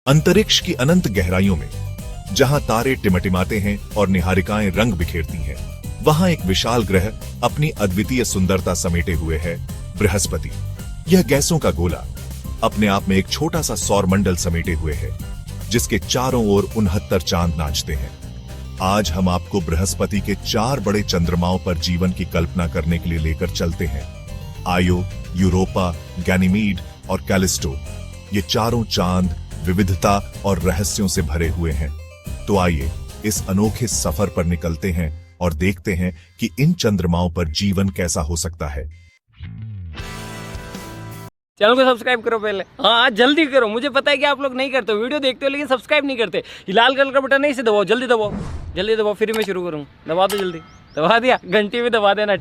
अंतरिक्ष की अनंत गहराइयों में जहां तारे टिमटिमाते हैं और निहारिकाएं रंग बिखेरती हैं, वहां एक विशाल ग्रह अपनी अद्वितीय सुंदरता समेटे हुए है, बृहस्पति। यह गैसों का गोला अपने आप में एक छोटा सा सौर मंडल समेटे हुए है, जिसके चारों ओर 69 चांद नाचते हैं। आज हम आपको बृहस्पति के 4 बड़े चंद्रमाओं पर जीवन की कल्पना करने के लिए लेकर चलते हैं। आयो, यूरोपा, गैनीमीड और कैलिस्टो। ये चारों चांद विविधता और रहस्यों से भरे हुए हैं। तो आइए इस अनोखे सफर पर निकलते हैं और देखते हैं कि इन चंद्रमाओं पर जीवन कैसा हो सकता है। चैनल को सब्सक्राइब करो पहले। हाँ जल्दी करो, मुझे पता है कि आप लोग नहीं करते हो, वीडियो देखते हो लेकिन सब्सक्राइब नहीं करते। ये लाल कलर का बटन नहीं से दबाओ, जल्दी दबाओ, जल्दी दबाओ, फिर मैं शुरू करूँ। दबा दो जल्दी, दबा दिया, घंटी भी दबा देना।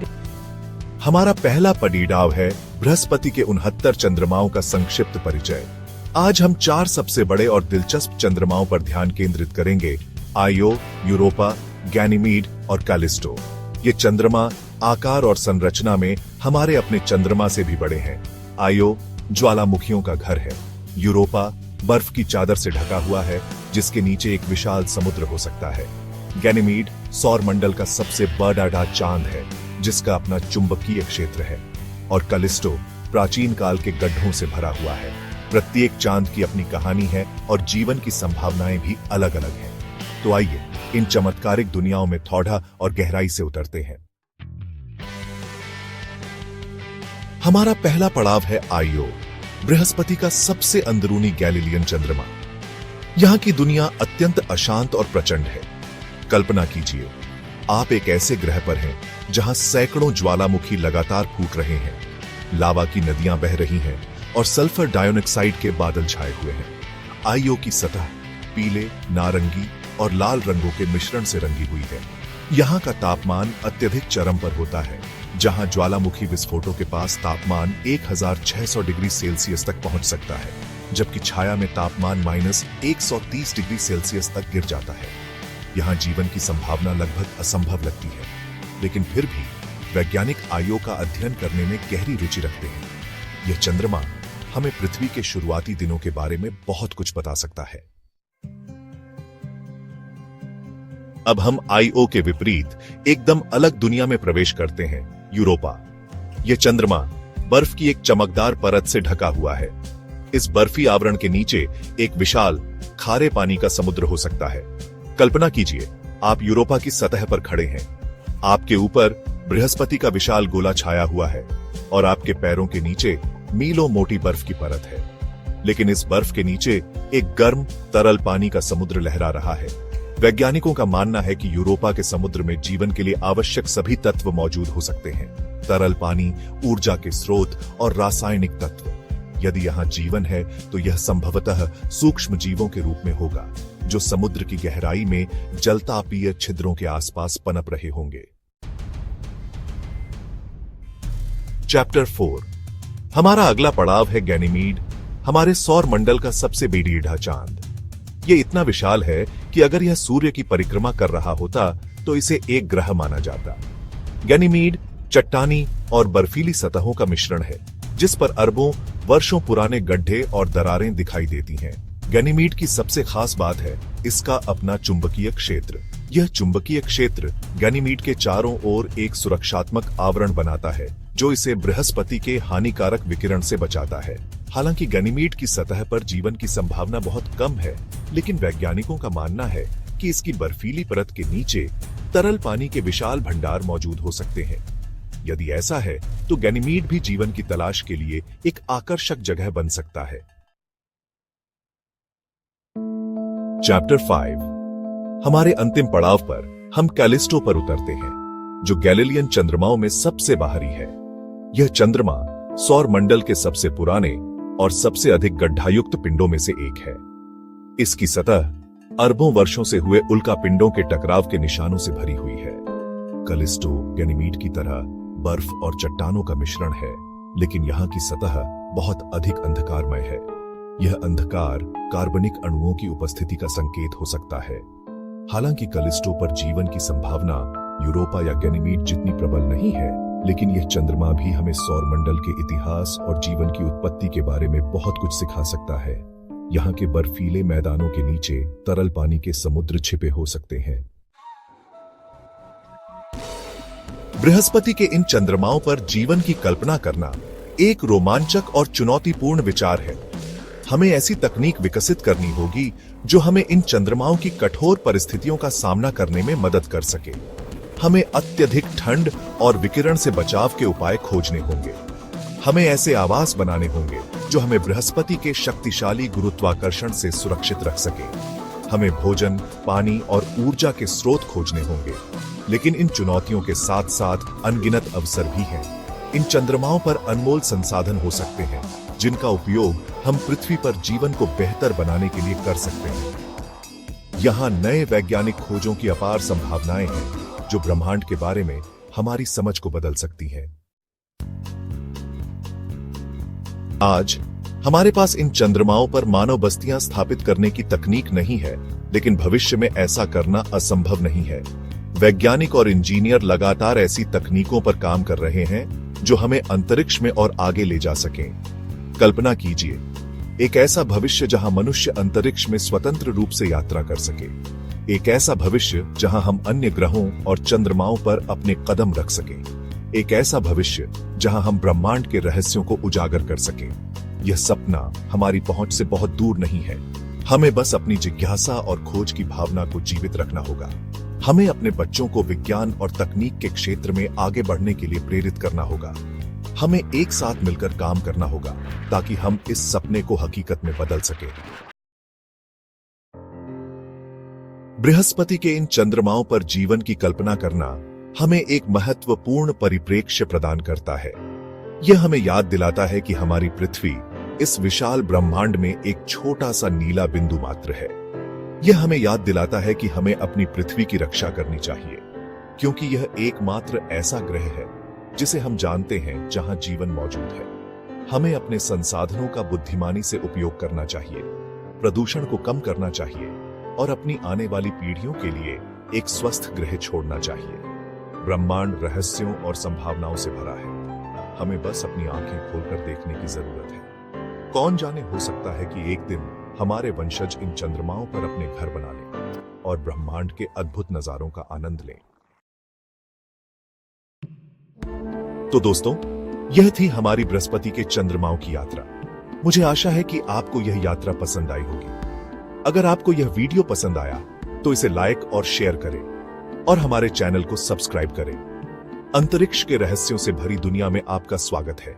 हमारा पहला पड़ीडाव है बृहस्पति के 69 चंद्रमाओं का संक्षिप्त परिचय। आज हम 4 सबसे बड़े और दिलचस्प चंद्रमाओं पर ध्यान केंद्रित करेंगे: आयो, यूरोपा, गैनीमीड और कैलिस्टो। ये चंद्रमा आकार और संरचना में हमारे अपने चंद्रमा से भी बड़े हैं। आयो ज्वालामुखियों का घर है। यूरोपा बर्फ की चादर से ढका हुआ है, जिसके नीचे एक विशाल समुद्र हो सकता है। गैनीमीड सौर मंडल का सबसे बड़ा चांद है, जिसका अपना चुंबकीय क्षेत्र है। और कैलिस्टो प्राचीन काल के गड्ढों से भरा हुआ है। प्रत्येक चांद की अपनी कहानी है और जीवन की संभावनाएं भी अलग अलग हैं। तो आइए इन चमत्कारिक दुनियाओं में थोड़ा और गहराई से उतरते हैं। हमारा पहला पड़ाव है आयो, बृहस्पति का सबसे अंदरूनी गैलीलियन चंद्रमा। यहां की दुनिया अत्यंत अशांत और प्रचंड है। कल्पना कीजिए, आप एक ऐसे ग्रह पर हैं जहां सैकड़ों ज्वालामुखी लगातार फूट रहे हैं, लावा की नदियां बह रही हैं और सल्फर डाइऑक्साइड के बादल छाए हुए हैं। आयो की सतह पीले, नारंगी और लाल रंगों के मिश्रण से रंगी हुई है। यहाँ का तापमान अत्यधिक चरम पर होता है, जहाँ ज्वालामुखी विस्फोटों के पास तापमान 1600 डिग्री सेल्सियस तक पहुंच सकता है, जबकि छाया में तापमान -130 डिग्री सेल्सियस तक गिर जाता है। यहाँ जीवन की संभावना लगभग असंभव लगती है, लेकिन फिर भी वैज्ञानिक आयो का अध्ययन करने में गहरी रुचि रखते हैं। यह चंद्रमा हमें पृथ्वी के शुरुआती दिनों के बारे में बहुत कुछ बता सकता है। अब हम आईओ के विपरीत एकदम अलग दुनिया में प्रवेश करते हैं, यूरोपा। यह चंद्रमा बर्फ की एक चमकदार परत से ढका हुआ है। इस बर्फी आवरण के नीचे एक विशाल खारे पानी का समुद्र हो सकता है। कल्पना कीजिए, आप यूरोपा की सतह पर खड़े हैं। आपके ऊपर बृहस्पति का विशाल गोला छाया हुआ है और आपके पैरों के नीचे मीलों मोटी बर्फ की परत है। लेकिन इस बर्फ के नीचे एक गर्म तरल पानी का समुद्र लहरा रहा है। वैज्ञानिकों का मानना है कि यूरोपा के समुद्र में जीवन के लिए आवश्यक सभी तत्व मौजूद हो सकते हैं: तरल पानी, ऊर्जा के स्रोत और रासायनिक तत्व। यदि यहाँ जीवन है तो यह संभवतः सूक्ष्म जीवों के रूप में होगा, जो समुद्र की गहराई में जलतापीय छिद्रों के आसपास पनप रहे होंगे। चैप्टर 4। हमारा अगला पड़ाव है गैनीमीड, हमारे सौर मंडल का सबसे बेडीढ़ा चांद। यह इतना विशाल है कि अगर यह सूर्य की परिक्रमा कर रहा होता तो इसे एक ग्रह माना जाता। गैनीमीड चट्टानी और बर्फीली सतहों का मिश्रण है, जिस पर अरबों वर्षों पुराने गड्ढे और दरारें दिखाई देती हैं। गैनीमीड की सबसे खास बात है इसका अपना चुंबकीय क्षेत्र। यह चुंबकीय क्षेत्र गैनीमीड के चारों ओर एक सुरक्षात्मक आवरण बनाता है, जो इसे बृहस्पति के हानिकारक विकिरण से बचाता है। हालांकि गैनीमीड की सतह पर जीवन की संभावना बहुत कम है, लेकिन वैज्ञानिकों का मानना है कि इसकी बर्फीली परत के नीचे तरल पानी के विशाल भंडार मौजूद हो सकते हैं। यदि ऐसा है तो गैनीमीड भी जीवन की तलाश के लिए एक आकर्षक जगह बन सकता है। चैप्टर 5। हमारे अंतिम पड़ाव पर हम कैलिस्टो पर उतरते हैं, जो गैलीलियन चंद्रमाओं में सबसे बाहरी है। यह चंद्रमा सौर मंडल के सबसे पुराने और सबसे अधिक गड्ढायुक्त पिंडों में से एक है। इसकी सतह अरबों वर्षों से हुए उल्का पिंडों के टकराव के निशानों से भरी हुई है। कैलिस्टो गैनीमीड की तरह बर्फ और चट्टानों का मिश्रण है, लेकिन यहाँ की सतह बहुत अधिक अंधकारमय है। यह अंधकार कार्बनिक अणुओं की उपस्थिति का संकेत हो सकता है। हालांकि कैलिस्टो पर जीवन की संभावना यूरोपा या गैनीमीड जितनी प्रबल नहीं है, लेकिन यह चंद्रमा भी हमें सौर मंडल के इतिहास और जीवन की उत्पत्ति के बारे में बहुत कुछ सिखा सकता है। यहाँ के बर्फीले मैदानों के नीचे तरल पानी के समुद्र छिपे हो सकते हैं। बृहस्पति के इन चंद्रमाओं पर जीवन की कल्पना करना एक रोमांचक और चुनौतीपूर्ण विचार है। हमें ऐसी तकनीक विकसित करनी होगी जो हमें इन चंद्रमाओं की कठोर परिस्थितियों का सामना करने में मदद कर सके। हमें अत्यधिक ठंड और विकिरण से बचाव के उपाय खोजने होंगे। हमें ऐसे आवास बनाने होंगे जो हमें बृहस्पति के शक्तिशाली गुरुत्वाकर्षण से सुरक्षित रख सके। हमें भोजन, पानी और ऊर्जा के स्रोत खोजने होंगे। लेकिन इन चुनौतियों के साथ साथ अनगिनत अवसर भी हैं। इन चंद्रमाओं पर अनमोल संसाधन हो सकते हैं जिनका उपयोग हम पृथ्वी पर जीवन को बेहतर बनाने के लिए कर सकते हैं। यहाँ नए वैज्ञानिक खोजों की अपार संभावनाएं हैं जो ब्रह्मांड के बारे में हमारी समझ को बदल सकती हैं। आज हमारे पास इन चंद्रमाओं पर मानव बस्तियां स्थापित करने की तकनीक नहीं है, लेकिन भविष्य में ऐसा करना असंभव नहीं है। वैज्ञानिक और इंजीनियर लगातार ऐसी तकनीकों पर काम कर रहे हैं जो हमें अंतरिक्ष में और आगे ले जा सकें। कल्पना कीजिए, एक ऐसा भविष्य जहां मनुष्य अंतरिक्ष में स्वतंत्र रूप से यात्रा कर सके। एक ऐसा भविष्य जहां हम अन्य ग्रहों और चंद्रमाओं पर अपने कदम रख सकें। एक ऐसा भविष्य जहां हम ब्रह्मांड के रहस्यों को उजागर कर सकें। यह सपना हमारी पहुंच से बहुत दूर नहीं है। हमें बस अपनी जिज्ञासा और खोज की भावना को जीवित रखना होगा। हमें अपने बच्चों को विज्ञान और तकनीक के क्षेत्र में आगे बढ़ने के लिए प्रेरित करना होगा। हमें एक साथ मिलकर काम करना होगा ताकि हम इस सपने को हकीकत में बदल सकें। बृहस्पति के इन चंद्रमाओं पर जीवन की कल्पना करना हमें एक महत्वपूर्ण परिप्रेक्ष्य प्रदान करता है। यह हमें याद दिलाता है कि हमारी पृथ्वी इस विशाल ब्रह्मांड में एक छोटा सा नीला बिंदु मात्र है। यह हमें याद दिलाता है कि हमें अपनी पृथ्वी की रक्षा करनी चाहिए, क्योंकि यह एकमात्र ऐसा ग्रह है जिसे हम जानते हैं जहां जीवन मौजूद है। हमें अपने संसाधनों का बुद्धिमानी से उपयोग करना चाहिए, प्रदूषण को कम करना चाहिए और अपनी आने वाली पीढ़ियों के लिए एक स्वस्थ ग्रह छोड़ना चाहिए। ब्रह्मांड रहस्यों और संभावनाओं से भरा है। हमें बस अपनी आंखें खोलकर देखने की जरूरत है। कौन जाने, हो सकता है कि एक दिन हमारे वंशज इन चंद्रमाओं पर अपने घर बना लें और ब्रह्मांड के अद्भुत नजारों का आनंद लें। तो दोस्तों, यह थी हमारी बृहस्पति के चंद्रमाओं की यात्रा। मुझे आशा है कि आपको यह यात्रा पसंद आई होगी। अगर आपको यह वीडियो पसंद आया तो इसे लाइक और शेयर करें और हमारे चैनल को सब्सक्राइब करें। अंतरिक्ष के रहस्यों से भरी दुनिया में आपका स्वागत है।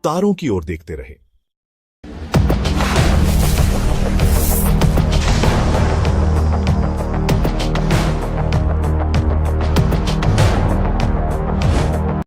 तारों की ओर देखते रहें।